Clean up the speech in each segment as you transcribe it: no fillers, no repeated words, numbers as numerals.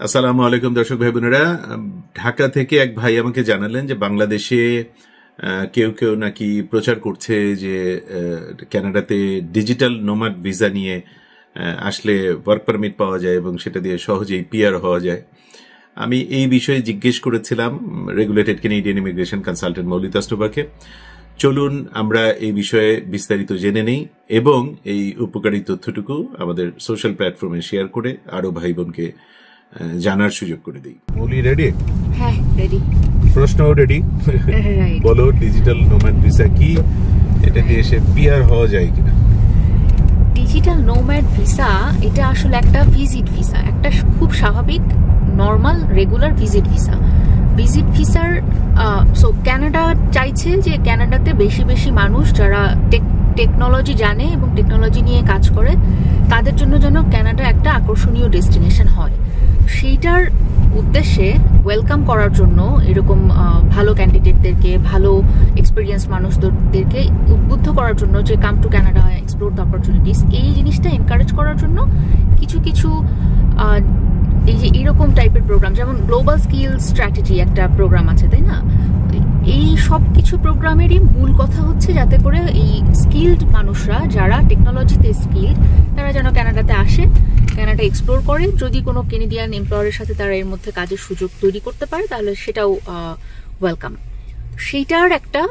আসসালামু আলাইকুম দর্শক ভাই বোনেরা, ঢাকা থেকে এক ভাই আমাকে জানালেন যে বাংলাদেশে কেউ কেউ নাকি প্রচার করছে যে কানাডাতে ডিজিটাল নোমাড ভিসা নিয়ে আসলে ওয়ার্ক পারমিট পাওয়া যায় এবং সেটা দিয়ে সহজেই পিআর হওয়া যায়। আমি এই বিষয়ে জিজ্ঞেস করেছিলাম রেগুলেটেড কানাডিয়ান ইমিগ্রেশন কনসালটেন্ট মৌলিত আস্তবাকে। চলুন আমরা এই বিষয়ে বিস্তারিত জেনে নেই এবং এই উপকারী তথ্যটুকু আমাদের সোশ্যাল প্ল্যাটফর্মে শেয়ার করে আরো ভাই বোনকে জানার সুযোগ করে দিই। মৌলি রেডি? হ্যাঁ রেডি। প্রশ্ন রেডি? বলো, ডিজিটাল নোম্যাড ভিসা কি, এটা দিয়ে এসে পিআর হওয়া যায় কিনা? ডিজিটাল নোম্যাড ভিসা এটা আসলে একটা ভিজিট ভিসা, একটা খুব স্বাভাবিক normal regular visit visa. Visit ভিসার সো কানাডা চাইছে যে কানাডাতে বেশি বেশি মানুষ যারা টেকনোলজি জানে এবং টেকনোলজি নিয়ে কাজ করে তাদের জন্য যেন কানাডা একটা আকর্ষণীয় ডেস্টিনেশন হয়। সেইটার উদ্দেশ্যে ওয়েলকাম করার জন্য এরকম ভালো ক্যান্ডিডেটদেরকে, ভালো এক্সপিরিয়েন্স মানুষদেরকে উদ্বুদ্ধ করার জন্য যে come to Canada, explore the opportunities, এই জিনিসটা এনকারেজ করার জন্য কিছু কিছু এই যে এরকম টাইপের প্রোগ্রাম, যেমন গ্লোবাল স্কিল স্ট্র্যাটেজি একটা প্রোগ্রাম আছে, তাই না? এই সব কিছু প্রোগ্রামেরই মূল কথা হচ্ছে যাতে করে এই স্কিলড মানুষরা যারা টেকনোলজিতে স্কিলড তারা যেন কানাডাতে আসে, কানাডা এক্সপ্লোর করে। যদি কোনো কেনেডিয়ান এমপ্লয়ারের সাথে তারা এর মধ্যে কাজের সুযোগ তৈরি করতে পারে তাহলে সেটাও ওয়েলকাম। সেইটার একটা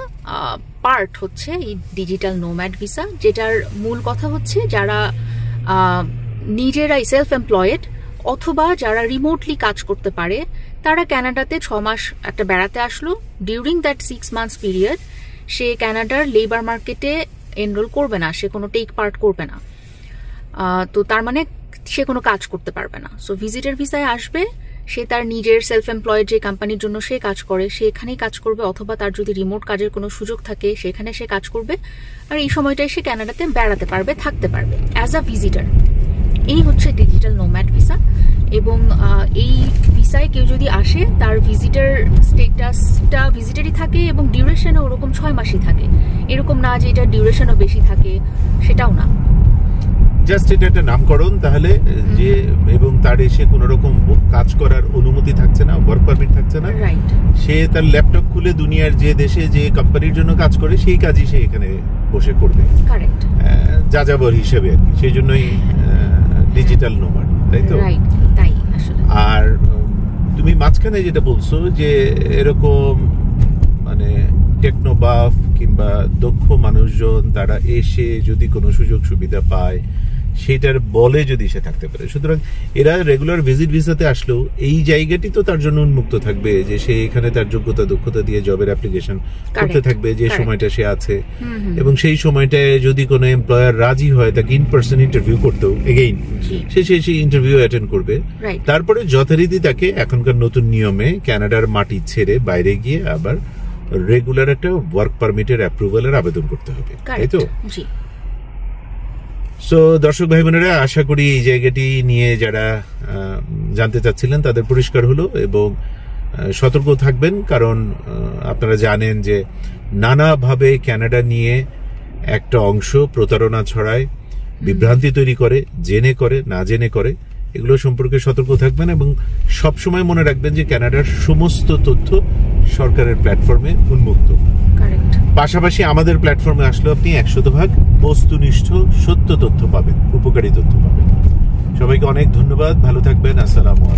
পার্ট হচ্ছে এই ডিজিটাল নোম্যাড ভিসা, যেটার মূল কথা হচ্ছে যারা নিজেরাই সেলফ এমপ্লয়েড অথবা যারা রিমোটলি কাজ করতে পারে তারা কানাডাতে 6 মাস একটা বেড়াতে আসলো। ডিউরিং দ্যাট 6 মান্থস পিরিয়ড সে কানাডার লেবার মার্কেটে এনরোল করবে না, সে কোনো টেক পার্ট করবে না, তো তার মানে সে কোনো কাজ করতে পারবে না। সো ভিজিটার ভিসায় আসবে, সে তার নিজের সেলফ এমপ্লয়েড যে কোম্পানির জন্য সে কাজ করে সে এখানেই কাজ করবে, অথবা তার যদি রিমোট কাজের কোনো সুযোগ থাকে সেখানে সে কাজ করবে, আর এই সময়টায় সে কানাডাতে বেড়াতে পারবে, থাকতে পারবে অ্যাজ আ ভিজিটার। এই হচ্ছে ডিজিটাল নোম্যাড ভিসা। এবং এই ভিসায় কেউ যদি আসে তার ভিজিটার স্টেটাসটা ভিজিটারই থাকে এবং ডিউরেশনও ওরকম 6 মাসই থাকে, এরকম না যে এটা ডিউরেশনও বেশি থাকে, সেটাও না, জাস্ট এটা একটা নামকরণ তাহলে যে, এবং তার এসে কোনো রকম কাজ করার অনুমতি থাকছে না, ওয়ার্ক পারমিট থাকছে না, রাইট। সে তার ল্যাপটপ খুলে দুনিয়ার যে দেশে যে কোম্পানির জন্য কাজ করে সেই কাজই সে এখানে বসে করবে, কারেক্ট, যাযাবর হিসেবে আর কি। সেই জন্যই ডিজিটাল নোম্যাড, তাই তো? রাইট, তাই আসলে। আর তুমি মাঝখানে যেটা বলছো যে এরকম মানে টেকনোবাফ কিংবা দক্ষ মানুষজন তারা এসে যদি কোনো সুযোগ সুবিধা পায় সেটার বলে যদি সে থাকতে পারে, সুতরাং এরা রেগুলার ভিজিট ভিসাতে আসলেও এই জায়গাটি তো তার জন্য উন্মুক্ত থাকবে যে সে এখানে তার যোগ্যতা দক্ষতা দিয়ে জবের অ্যাপ্লিকেশন করতে থাকবে যে সময়টা সে আছে, এবং সেই সময়টায় যদি কোনো এমপ্লয়ার রাজি হয় তাকে ইন পার্সন ইন্টারভিউ করতেও এগেইন সে ইন্টারভিউ অ্যাটেন্ড করবে। তারপরে যথারীতি তাকে এখনকার নতুন নিয়মে কানাডার মাটি ছেড়ে বাইরে গিয়ে আবার রেগুলার একটা ওয়ার্ক পারমিটের অ্যাপ্রুভালের আবেদন করতে হবে, তাই তো? সো দর্শক ভাই বোনেরা, আশা করি এই জায়গাটি নিয়ে যারা জানতে চাচ্ছিলেন তাদের পরিষ্কার হলো, এবং সতর্ক থাকবেন, কারণ আপনারা জানেন যে নানাভাবে কানাডা নিয়ে একটা অংশ প্রতারণা ছড়ায়, বিভ্রান্তি তৈরি করে, জেনে করে না জেনে করে, এগুলো সম্পর্কে সতর্ক থাকবেন এবং সবসময় মনে রাখবেন যে কানাডার সমস্ত তথ্য সরকারের প্ল্যাটফর্মে উন্মুক্ত। পাশাপাশি আমাদের প্ল্যাটফর্মে আসলে আপনি 100% বস্তুনিষ্ঠ সত্য তথ্য পাবেন, উপকারী তথ্য পাবেন। সবাইকে অনেক ধন্যবাদ, ভালো থাকবেন, আসসালামু আলাইকুম।